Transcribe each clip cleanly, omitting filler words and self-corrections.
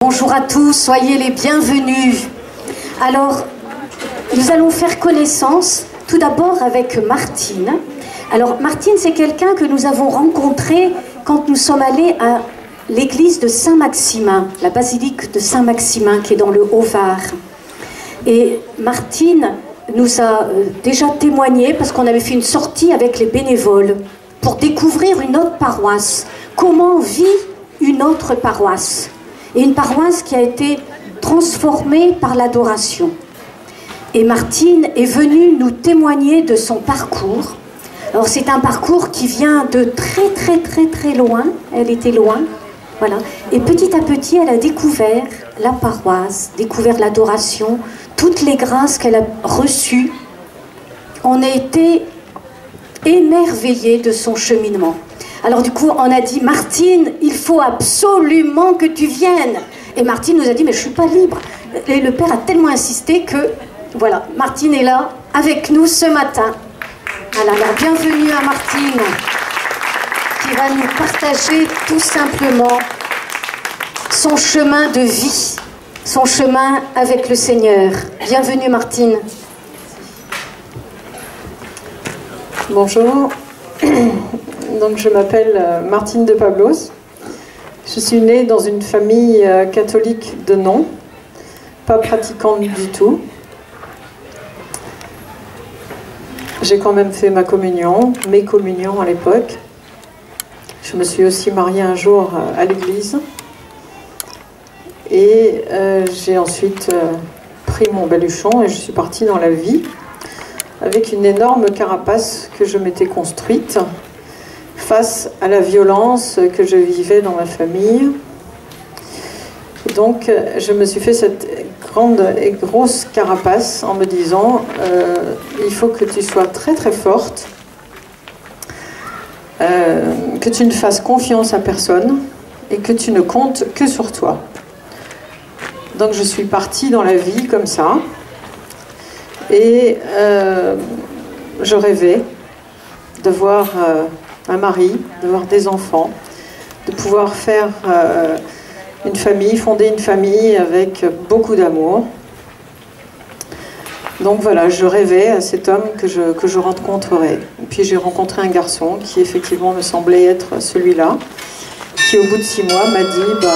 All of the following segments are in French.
Bonjour à tous, soyez les bienvenus. Alors, nous allons faire connaissance tout d'abord avec Martine. Alors, Martine, c'est quelqu'un que nous avons rencontré quand nous sommes allés à l'église de Saint-Maximin, la basilique de Saint-Maximin qui est dans le Haut-Var. Et Martine nous a déjà témoigné parce qu'on avait fait une sortie avec les bénévoles pour découvrir une autre paroisse. Comment vit une autre paroisse? Et une paroisse qui a été transformée par l'adoration. Et Martine est venue nous témoigner de son parcours. Alors c'est un parcours qui vient de très loin. Elle était loin, voilà. Et petit à petit, elle a découvert la paroisse, découvert l'adoration, toutes les grâces qu'elle a reçues. On a été émerveillés de son cheminement. Alors du coup, on a dit, Martine, il faut absolument que tu viennes. Et Martine nous a dit, mais je ne suis pas libre. Et le père a tellement insisté que, voilà, Martine est là avec nous ce matin. Alors bienvenue à Martine, qui va nous partager tout simplement son chemin de vie, son chemin avec le Seigneur. Bienvenue Martine. Bonjour. Donc, je m'appelle Martine de Pablos. Je suis née dans une famille catholique de nom, pas pratiquante du tout. J'ai quand même fait ma communion, mes communions à l'époque. Je me suis aussi mariée un jour à l'église. Et j'ai ensuite pris mon baluchon et je suis partie dans la vie avec une énorme carapace que je m'étais construite face à la violence que je vivais dans ma famille. Et donc, je me suis fait cette grande et grosse carapace en me disant il faut que tu sois très forte, que tu ne fasses confiance à personne et que tu ne comptes que sur toi. Donc, je suis partie dans la vie comme ça et je rêvais de voir un mari, de voir des enfants, de pouvoir faire une famille, fonder une famille avec beaucoup d'amour. Donc voilà, je rêvais à cet homme que je rencontrerais. Et puis j'ai rencontré un garçon qui effectivement me semblait être celui-là, qui au bout de 6 mois m'a dit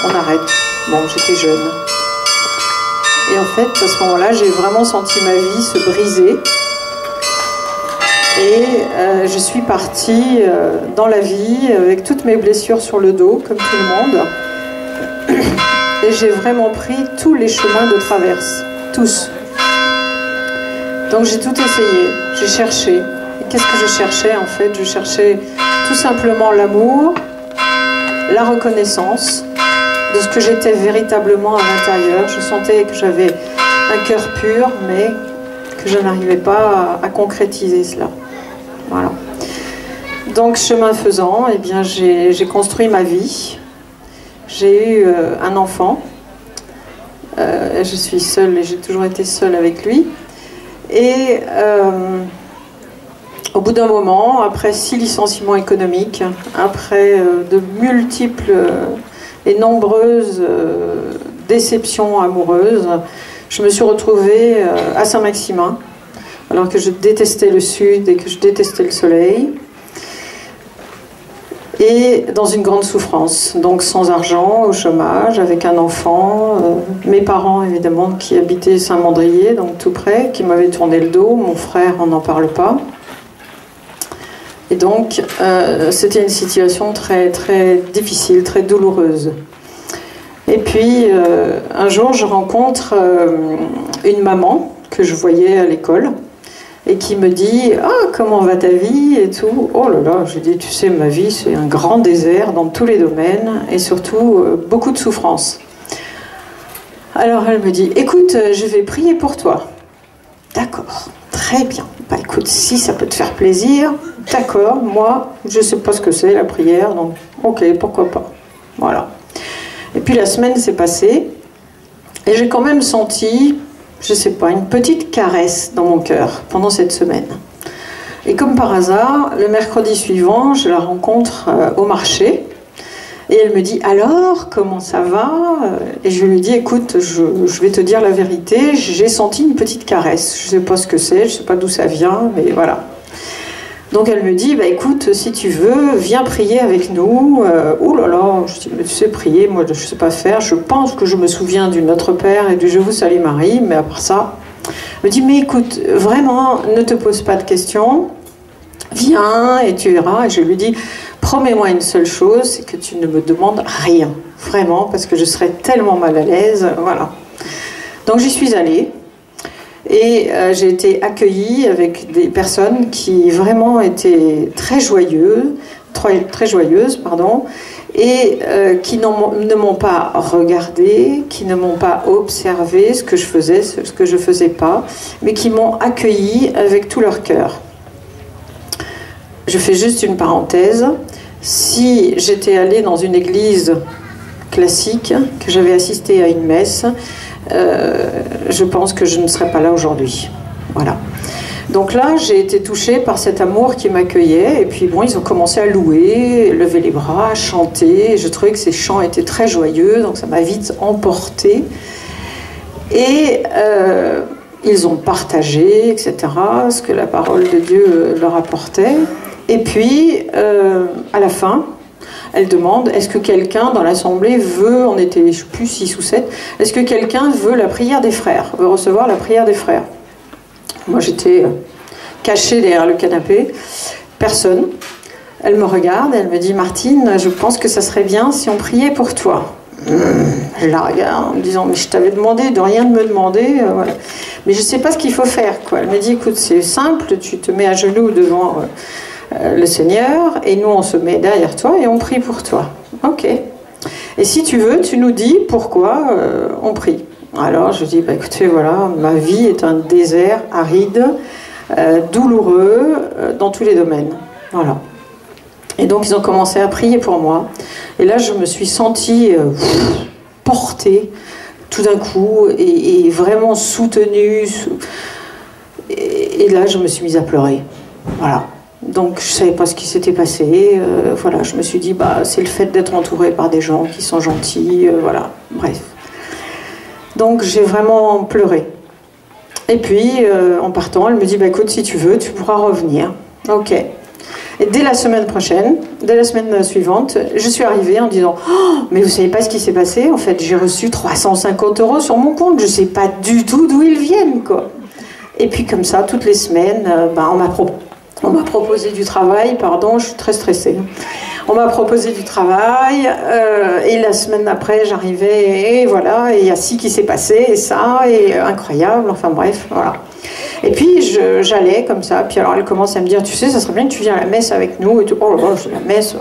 on arrête. Bon, j'étais jeune. Et en fait, à ce moment-là, j'ai vraiment senti ma vie se briser. Et je suis partie dans la vie avec toutes mes blessures sur le dos, comme tout le monde. Et j'ai vraiment pris tous les chemins de traverse, tous. Donc j'ai tout essayé, j'ai cherché. Et qu'est-ce que je cherchais en fait? Je cherchais tout simplement l'amour, la reconnaissance de ce que j'étais véritablement à l'intérieur. Je sentais que j'avais un cœur pur, mais que je n'arrivais pas à concrétiser cela. Voilà. Donc, chemin faisant, eh bien, j'ai construit ma vie. J'ai eu un enfant. Je suis seule et j'ai toujours été seule avec lui. Et au bout d'un moment, après 6 licenciements économiques, après de multiples et nombreuses déceptions amoureuses, je me suis retrouvée à Saint-Maximin, alors que je détestais le sud et que je détestais le soleil, et dans une grande souffrance, donc sans argent, au chômage, avec un enfant, mes parents évidemment qui habitaient Saint-Mandrier, donc tout près, qui m'avaient tourné le dos, mon frère on n'en parle pas. Et donc c'était une situation très difficile, très douloureuse. Et puis un jour je rencontre une maman que je voyais à l'école, et qui me dit « Ah, comment va ta vie ?» et tout. Oh là là, j'ai dit « Tu sais, ma vie, c'est un grand désert dans tous les domaines, et surtout beaucoup de souffrance. » Alors elle me dit « Écoute, je vais prier pour toi. » D'accord, très bien. Bah écoute, si ça peut te faire plaisir, d'accord, moi, je ne sais pas ce que c'est la prière, donc ok, pourquoi pas. Voilà. Et puis la semaine s'est passée, et j'ai quand même senti, je sais pas, une petite caresse dans mon cœur pendant cette semaine. Et comme par hasard, le mercredi suivant, je la rencontre au marché. Et elle me dit, alors, comment ça va? Et je lui dis, écoute, je vais te dire la vérité, j'ai senti une petite caresse. Je ne sais pas ce que c'est, je ne sais pas d'où ça vient, mais voilà. Donc elle me dit, bah, écoute, si tu veux, viens prier avec nous. Oh là là, je dis, mais tu sais prier, moi je ne sais pas faire. Je pense que je me souviens du Notre Père et du Je vous salue Marie, mais à part ça... Elle me dit, mais écoute, vraiment, ne te pose pas de questions. Viens et tu verras. Et je lui dis, promets-moi une seule chose, c'est que tu ne me demandes rien, vraiment, parce que je serais tellement mal à l'aise, voilà. Donc j'y suis allée, et j'ai été accueillie avec des personnes qui vraiment étaient très joyeuses, et qui ne m'ont pas regardée, qui ne m'ont pas observé ce que je faisais, ce que je ne faisais pas, mais qui m'ont accueillie avec tout leur cœur. Je fais juste une parenthèse. Si j'étais allée dans une église classique, que j'avais assisté à une messe, je pense que je ne serais pas là aujourd'hui. Voilà. Donc là, j'ai été touchée par cet amour qui m'accueillait. Et puis bon, ils ont commencé à louer, lever les bras, à chanter. Et je trouvais que ces chants étaient très joyeux, donc ça m'a vite emportée. Et ils ont partagé, etc., ce que la parole de Dieu leur apportait. Et puis, à la fin, elle demande, est-ce que quelqu'un dans l'assemblée veut, on était, je ne sais plus, 6 ou 7, est-ce que quelqu'un veut la prière des frères, veut recevoir la prière des frères? Moi, j'étais cachée derrière le canapé, personne. Elle me regarde, elle me dit, Martine, je pense que ça serait bien si on priait pour toi. Je la regarde en me disant, mais je t'avais demandé de rien me demander, voilà. Mais je ne sais pas ce qu'il faut faire, quoi. Elle me dit, écoute, c'est simple, tu te mets à genoux devant le Seigneur, et nous on se met derrière toi et on prie pour toi. Ok. Et si tu veux, tu nous dis pourquoi on prie. Alors je dis, bah, écoutez, voilà, ma vie est un désert aride, douloureux, dans tous les domaines. Voilà. Et donc ils ont commencé à prier pour moi. Et là je me suis sentie portée tout d'un coup et vraiment soutenue. Et là je me suis mise à pleurer. Voilà. Donc je ne savais pas ce qui s'était passé. Voilà, je me suis dit, bah, c'est le fait d'être entourée par des gens qui sont gentils. Voilà, bref. Donc j'ai vraiment pleuré. Et puis, en partant, elle me dit, bah, écoute, si tu veux, tu pourras revenir. Ok. Et dès la semaine prochaine, dès la semaine suivante, je suis arrivée en disant, oh, mais vous savez pas ce qui s'est passé? En fait, j'ai reçu 350 € sur mon compte. Je ne sais pas du tout d'où ils viennent, quoi. Et puis comme ça, toutes les semaines, bah, on m'a proposé du travail, pardon, je suis très stressée. On m'a proposé du travail, et la semaine d'après, j'arrivais, et voilà, et il y a ci qui s'est passé, et ça, et incroyable, enfin bref, voilà. Et puis, j'allais comme ça, puis alors elle commence à me dire, tu sais, ça serait bien que tu viennes à la messe avec nous, et tout. Oh là là, c'est la messe.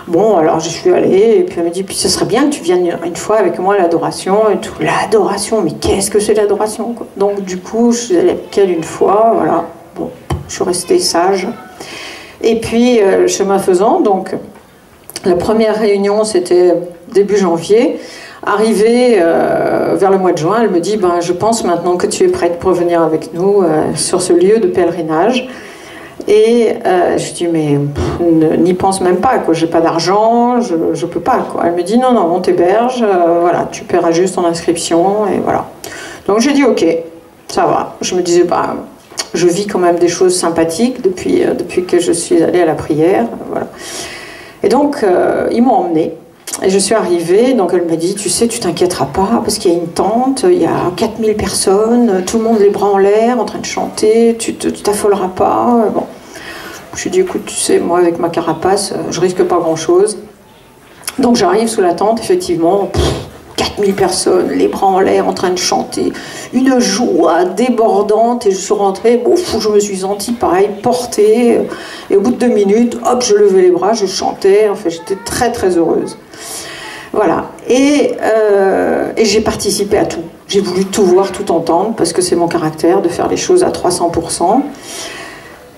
Bon, alors je suis allée, et puis elle me dit, puis ça serait bien que tu viennes une fois avec moi à l'adoration, et tout. L'adoration, mais qu'est-ce que c'est l'adoration, quoi? Donc du coup, je suis allée avec elle une fois, voilà, bon. Je suis restée sage. Et puis, chemin faisant, donc, la première réunion, c'était début janvier. Arrivée vers le mois de juin, elle me dit, ben, je pense maintenant que tu es prête pour venir avec nous sur ce lieu de pèlerinage. Et je dis, mais n'y pense même pas, quoi. J'ai pas d'argent, je peux pas, quoi. Elle me dit, non, non, on t'héberge, voilà, tu paieras juste ton inscription, et voilà. Donc j'ai dit, ok, ça va. Je me disais, bah, je vis quand même des choses sympathiques depuis que je suis allée à la prière. Voilà. Et donc, ils m'ont emmenée. Et je suis arrivée, donc elle m'a dit, tu sais, tu t'inquiéteras pas, parce qu'il y a une tente, il y a 4000 personnes, tout le monde les bras en l'air, en train de chanter, tu t'affoleras pas. Bon. Je lui ai dit, écoute, tu sais, moi, avec ma carapace, je risque pas grand-chose. Donc j'arrive sous la tente, effectivement, 4000 personnes, les bras en l'air, en train de chanter, une joie débordante, et je suis rentrée, bouf, je me suis sentie pareil, portée, et au bout de 2 minutes, hop, je levais les bras, je chantais, enfin j'étais très très heureuse. Voilà, et j'ai participé à tout. J'ai voulu tout voir, tout entendre, parce que c'est mon caractère de faire les choses à 300%.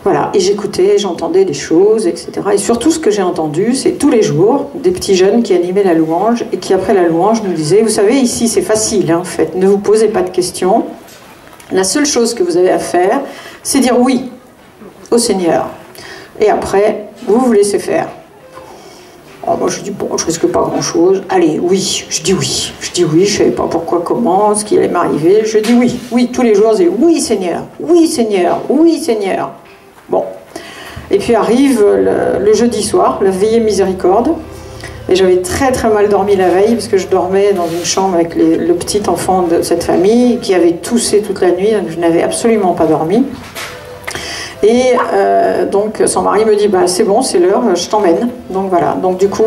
Voilà, et j'écoutais, j'entendais des choses, etc. Et surtout, ce que j'ai entendu, c'est tous les jours, des petits jeunes qui animaient la louange, et qui, après la louange, nous disaient, vous savez, ici, c'est facile, hein, en fait, ne vous posez pas de questions. La seule chose que vous avez à faire, c'est dire oui au Seigneur. Et après, vous vous laissez faire. Alors moi je dis bon, je risque pas grand chose. Allez, oui, je dis oui. Je dis oui, je savais pas pourquoi, comment, ce qui allait m'arriver. Je dis oui, oui, tous les jours je dis oui Seigneur, oui Seigneur, oui Seigneur. Bon. Et puis arrive le jeudi soir, la veillée miséricorde. Et j'avais très très mal dormi la veille parce que je dormais dans une chambre avec le petit enfant de cette famille qui avait toussé toute la nuit, donc je n'avais absolument pas dormi. Et donc son mari me dit bah, c'est bon, c'est l'heure, je t'emmène. Donc voilà, donc du coup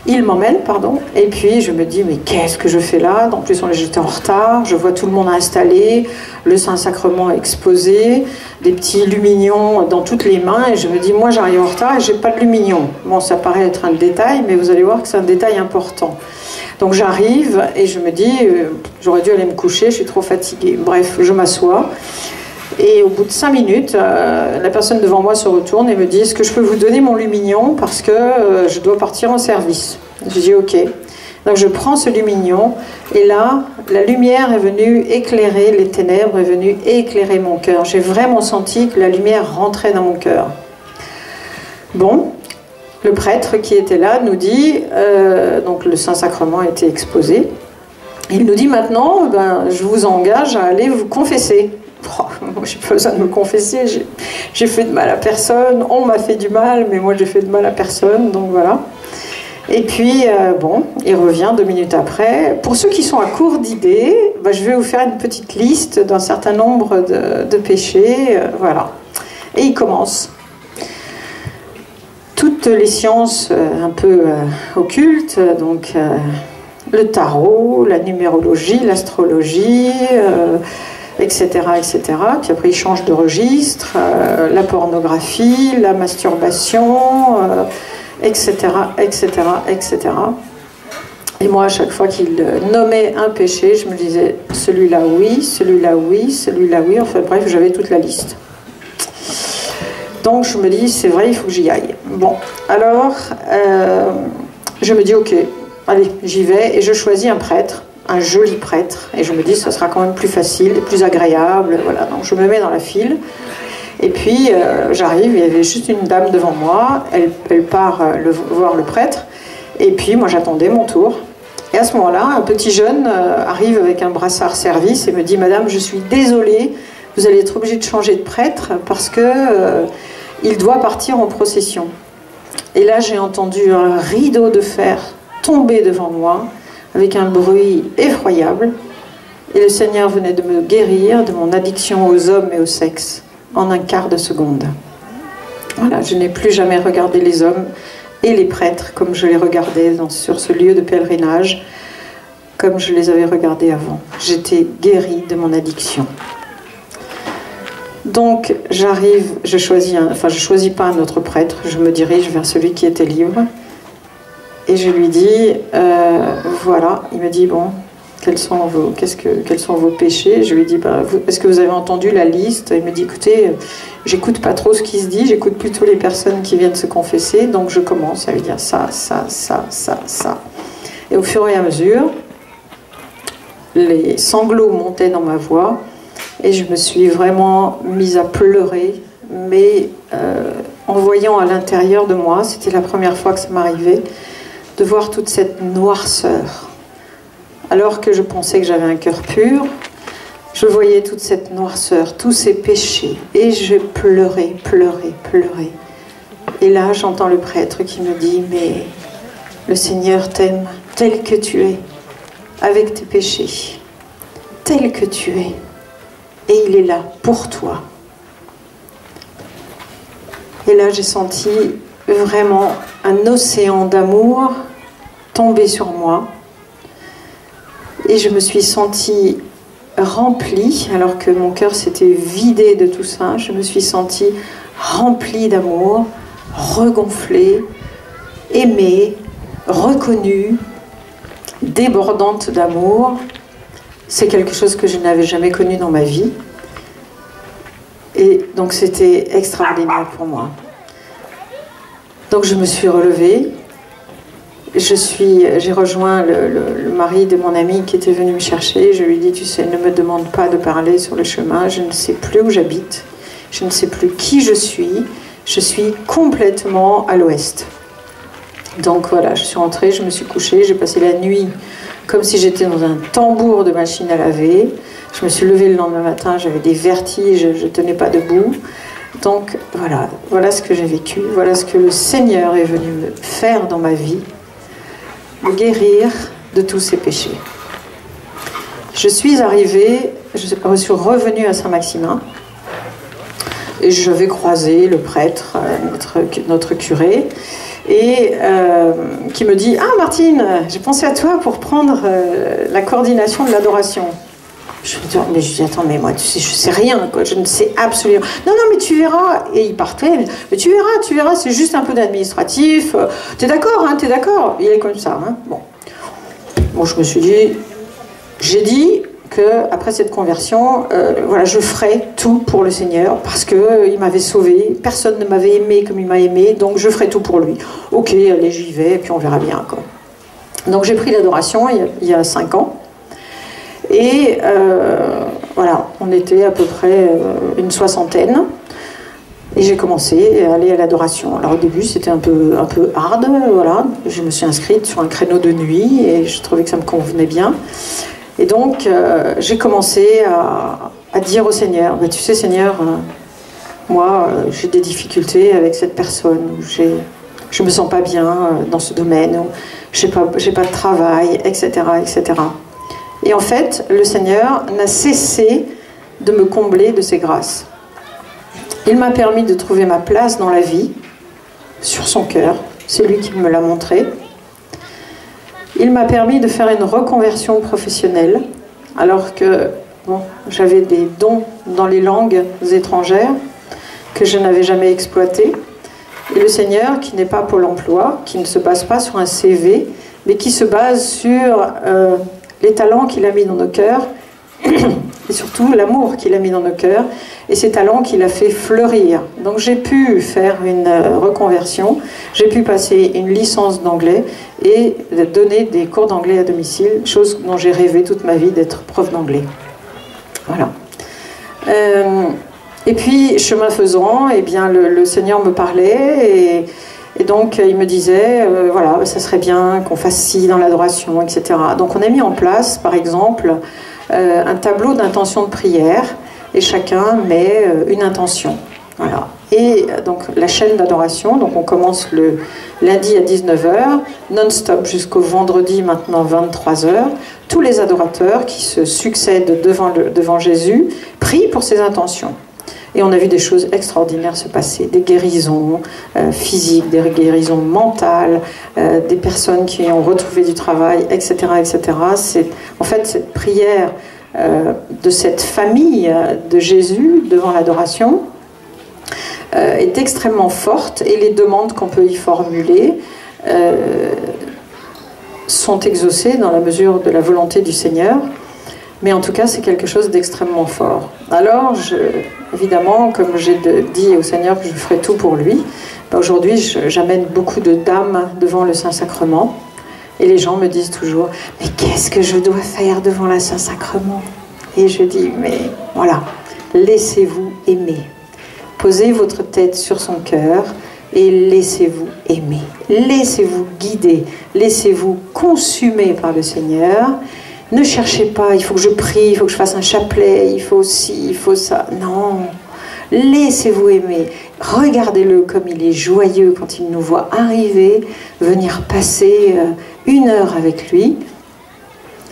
il m'emmène, pardon. Et puis je me dis mais qu'est-ce que je fais là? En plus j'étais en retard, je vois tout le monde installé, le Saint-Sacrement exposé, des petits lumignons dans toutes les mains, et je me dis moi j'arrive en retard et j'ai pas de lumignon. Bon, ça paraît être un détail, mais vous allez voir que c'est un détail important. Donc j'arrive et je me dis j'aurais dû aller me coucher, je suis trop fatiguée. Bref, je m'assois. Et au bout de 5 minutes, la personne devant moi se retourne et me dit « Est-ce que je peux vous donner mon lumignon parce que je dois partir en service ?» Je dis « Ok ». Donc je prends ce lumignon et là, la lumière est venue éclairer les ténèbres, est venue éclairer mon cœur. J'ai vraiment senti que la lumière rentrait dans mon cœur. Bon, le prêtre qui était là nous dit, donc le Saint-Sacrement a été exposé, il nous dit maintenant, ben, je vous engage à aller vous confesser. Oh, moi, j'ai pas besoin de me confesser, j'ai fait de mal à personne, on m'a fait du mal, mais moi j'ai fait de mal à personne, donc voilà. Et puis, bon, il revient 2 minutes après. Pour ceux qui sont à court d'idées, bah, je vais vous faire une petite liste d'un certain nombre de péchés, voilà. Et il commence. Toutes les sciences un peu occultes, donc le tarot, la numérologie, l'astrologie, etc., etc. Puis après, il change de registre, la pornographie, la masturbation, etc., etc., etc. Et moi, à chaque fois qu'il nommait un péché, je me disais, celui-là oui, celui-là oui, celui-là oui. Enfin bref, j'avais toute la liste. Donc je me dis, c'est vrai, il faut que j'y aille. Bon, alors, je me dis, ok, allez, j'y vais, et je choisis un prêtre, un joli prêtre, et je me dis ça sera quand même plus facile, plus agréable, voilà. Donc je me mets dans la file, et puis j'arrive, il y avait juste une dame devant moi, elle part voir le prêtre, et puis moi j'attendais mon tour, et à ce moment-là, un petit jeune arrive avec un brassard service et me dit « Madame, je suis désolée, vous allez être obligée de changer de prêtre parce que il doit partir en procession. » Et là j'ai entendu un rideau de fer tomber devant moi, avec un bruit effroyable, et le Seigneur venait de me guérir de mon addiction aux hommes et au sexe en un quart de seconde. Voilà, je n'ai plus jamais regardé les hommes et les prêtres comme je les regardais sur ce lieu de pèlerinage, comme je les avais regardés avant. J'étais guérie de mon addiction. Donc j'arrive, je choisis pas un autre prêtre, je me dirige vers celui qui était libre. Et je lui dis, voilà, il me dit, bon, quels sont vos péchés? Je lui dis, bah, est-ce que vous avez entendu la liste? Il me dit, écoutez, j'écoute pas trop ce qui se dit, j'écoute plutôt les personnes qui viennent se confesser, donc je commence à lui dire ça, ça, ça, ça, ça. Et au fur et à mesure, les sanglots montaient dans ma voix, et je me suis vraiment mise à pleurer, mais en voyant à l'intérieur de moi, c'était la première fois que ça m'arrivait, de voir toute cette noirceur. Alors que je pensais que j'avais un cœur pur, je voyais toute cette noirceur, tous ces péchés, et je pleurais, pleurais, pleurais. Et là, j'entends le prêtre qui me dit, mais le Seigneur t'aime tel que tu es, avec tes péchés, tel que tu es, et il est là pour toi. Et là, j'ai senti vraiment un océan d'amour tomber sur moi, et je me suis sentie remplie, alors que mon cœur s'était vidé de tout ça. Je me suis sentie remplie d'amour, regonflée, aimée, reconnue, débordante d'amour. C'est quelque chose que je n'avais jamais connu dans ma vie, et donc c'était extraordinaire pour moi. Donc je me suis relevée, j'ai rejoint le mari de mon ami qui était venu me chercher. Je lui ai dit, tu sais, ne me demande pas de parler sur le chemin, je ne sais plus où j'habite, je ne sais plus qui je suis complètement à l'ouest. Donc voilà, je suis rentrée, je me suis couchée, j'ai passé la nuit comme si j'étais dans un tambour de machine à laver. Je me suis levée le lendemain matin, j'avais des vertiges, je ne tenais pas debout. Donc voilà, voilà ce que j'ai vécu, voilà ce que le Seigneur est venu me faire dans ma vie, me guérir de tous ces péchés. Je suis arrivée, je suis revenue à Saint-Maximin et je vais croiser le prêtre, notre curé, et qui me dit « Ah Martine, j'ai pensé à toi pour prendre la coordination de l'adoration. » Je me dis « Mais je dis, attends, mais moi, tu sais, je sais rien, quoi, je ne sais absolument... » « Non, non, mais tu verras. » Et il partait. « Mais tu verras, c'est juste un peu d'administratif. T'es d'accord, hein, t'es d'accord ?» Il est comme ça, hein. Bon, je me suis dit... J'ai dit qu'après cette conversion, voilà, je ferai tout pour le Seigneur parce qu'il m'avait sauvé. Personne ne m'avait aimé comme il m'a aimé, donc je ferai tout pour lui. Ok, allez, j'y vais, et puis on verra bien, quoi. Donc j'ai pris l'adoration il y a 5 ans. Et voilà, on était à peu près une 60aine. Et j'ai commencé à aller à l'adoration. Alors au début, c'était un peu hard, voilà. Je me suis inscrite sur un créneau de nuit et je trouvais que ça me convenait bien. Et donc, j'ai commencé à dire au Seigneur, bah, tu sais Seigneur, moi, j'ai des difficultés avec cette personne, je me sens pas bien dans ce domaine, j'ai pas de travail, etc., etc. Et en fait, le Seigneur n'a cessé de me combler de ses grâces. Il m'a permis de trouver ma place dans la vie, sur son cœur, c'est lui qui me l'a montré. Il m'a permis de faire une reconversion professionnelle, alors que bon, j'avais des dons dans les langues étrangères que je n'avais jamais exploités. Et le Seigneur, qui n'est pas Pôle emploi, qui ne se base pas sur un CV, mais qui se base sur les talents qu'il a mis dans nos cœurs, et surtout l'amour qu'il a mis dans nos cœurs, et ces talents qu'il a fait fleurir. Donc j'ai pu faire une reconversion, j'ai pu passer une licence d'anglais et donner des cours d'anglais à domicile, chose dont j'ai rêvé toute ma vie, d'être prof d'anglais. Voilà. Et puis, chemin faisant, eh bien, le Seigneur me parlait et donc il me disait, voilà, ça serait bien qu'on fasse ci dans l'adoration, etc. Donc on a mis en place, par exemple, un tableau d'intention de prière et chacun met une intention. Voilà. Et donc la chaîne d'adoration, donc on commence le lundi à 19h, non-stop jusqu'au vendredi maintenant 23h. Tous les adorateurs qui se succèdent devant Jésus prient pour ses intentions. Et on a vu des choses extraordinaires se passer, des guérisons physiques, des guérisons mentales, des personnes qui ont retrouvé du travail, etc. etc. C'est, en fait, cette prière de cette famille de Jésus devant l'adoration est extrêmement forte et les demandes qu'on peut y formuler sont exaucées dans la mesure de la volonté du Seigneur. Mais en tout cas, c'est quelque chose d'extrêmement fort. Alors, évidemment, comme j'ai dit au Seigneur que je ferai tout pour lui, ben aujourd'hui, j'amène beaucoup de dames devant le Saint-Sacrement. Et les gens me disent toujours, mais qu'est-ce que je dois faire devant le Saint-Sacrement? Et je dis, mais voilà, laissez-vous aimer. Posez votre tête sur son cœur et laissez-vous aimer. Laissez-vous guider, laissez-vous consumer par le Seigneur. Ne cherchez pas, il faut que je prie, il faut que je fasse un chapelet, il faut ci, il faut ça. Non, laissez-vous aimer. Regardez-le comme il est joyeux quand il nous voit arriver, venir passer 1 heure avec lui,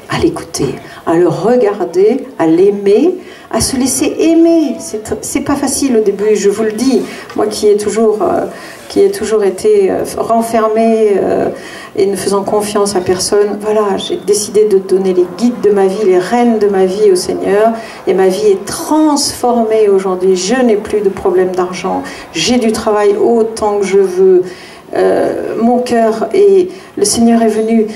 à l'écouter, à le regarder, à l'aimer, à se laisser aimer. C'est pas facile au début, je vous le dis. Moi qui ai toujours été renfermée et ne faisant confiance à personne, voilà, j'ai décidé de donner les guides de ma vie, les rênes de ma vie au Seigneur, et ma vie est transformée aujourd'hui. Je n'ai plus de problème d'argent, j'ai du travail autant que je veux, mon cœur, et le Seigneur est venu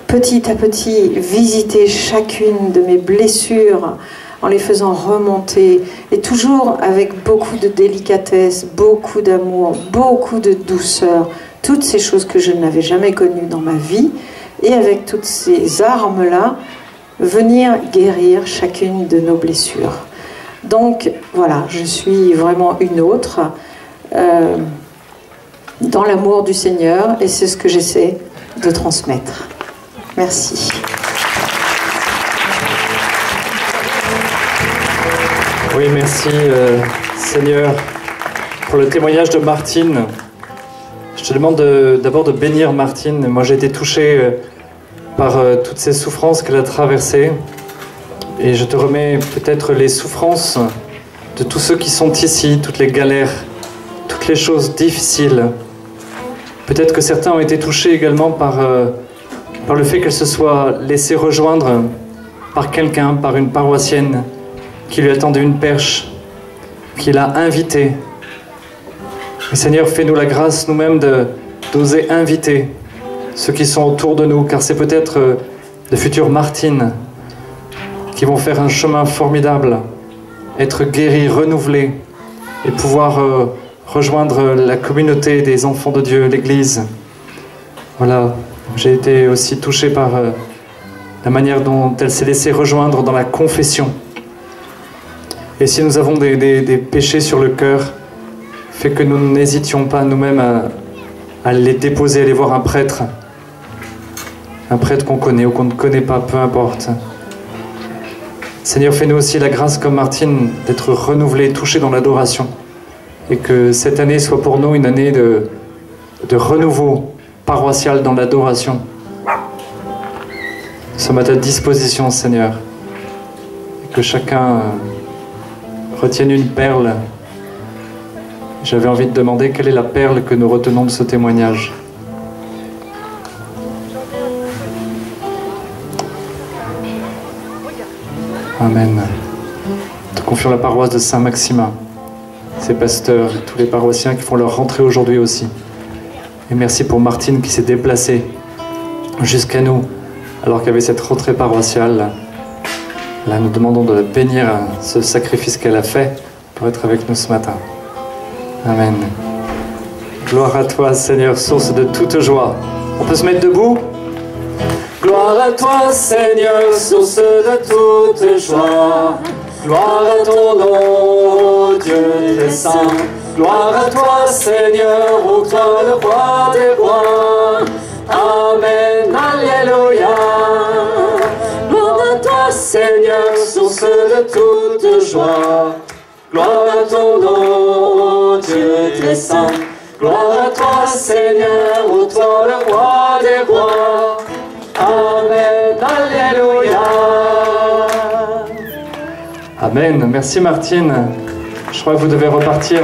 petit à petit visiter chacune de mes blessures en les faisant remonter, et toujours avec beaucoup de délicatesse, beaucoup d'amour, beaucoup de douceur, toutes ces choses que je n'avais jamais connues dans ma vie, et avec toutes ces armes-là, venir guérir chacune de nos blessures. Donc voilà, je suis vraiment une autre. dans l'amour du Seigneur, et c'est ce que j'essaie de transmettre. Merci. Oui, merci Seigneur pour le témoignage de Martine. Je te demande d'abord de bénir Martine. Moi j'ai été touché par toutes ces souffrances qu'elle a traversées. Et je te remets peut-être les souffrances de tous ceux qui sont ici, toutes les galères, toutes les choses difficiles. Peut-être que certains ont été touchés également par le fait qu'elle se soit laissée rejoindre par quelqu'un, par une paroissienne qui lui a tendu une perche, qui l'a invitée. Et Seigneur, fais-nous la grâce nous-mêmes d'oser inviter ceux qui sont autour de nous, car c'est peut-être de futures Martines qui vont faire un chemin formidable, être guéris, renouvelés, et pouvoir rejoindre la communauté des enfants de Dieu, l'Église. Voilà, j'ai été aussi touché par la manière dont elle s'est laissée rejoindre dans la confession. Et si nous avons des péchés sur le cœur, fait que nous n'hésitions pas nous-mêmes à les déposer, à aller voir un prêtre qu'on connaît ou qu'on ne connaît pas, peu importe. Seigneur, fais-nous aussi la grâce, comme Martine, d'être renouvelés, touchés dans l'adoration. Et que cette année soit pour nous une année de renouveau paroissial dans l'adoration. Nous sommes à ta disposition, Seigneur. Et que chacun retienne une perle. J'avais envie de demander quelle est la perle que nous retenons de ce témoignage. Amen. Te confions la paroisse de Saint-Maximin, ses pasteurs, tous les paroissiens qui font leur rentrée aujourd'hui aussi. Et merci pour Martine qui s'est déplacée jusqu'à nous, alors qu'il y avait cette rentrée paroissiale. Là, nous demandons de la bénir, ce sacrifice qu'elle a fait pour être avec nous ce matin. Amen. Gloire à toi, Seigneur, source de toute joie. On peut se mettre debout ? Gloire à toi, Seigneur, source de toute joie. Gloire à ton nom, Dieu très saint. Gloire à toi, Seigneur, ô toi le roi des rois. Amen, alléluia. Gloire à toi, Seigneur, source de toute joie. Gloire à ton nom, Dieu très saint. Gloire à toi, Seigneur, ô toi le roi des rois. Amen, alléluia. Amen, merci Martine. Je crois que vous devez repartir.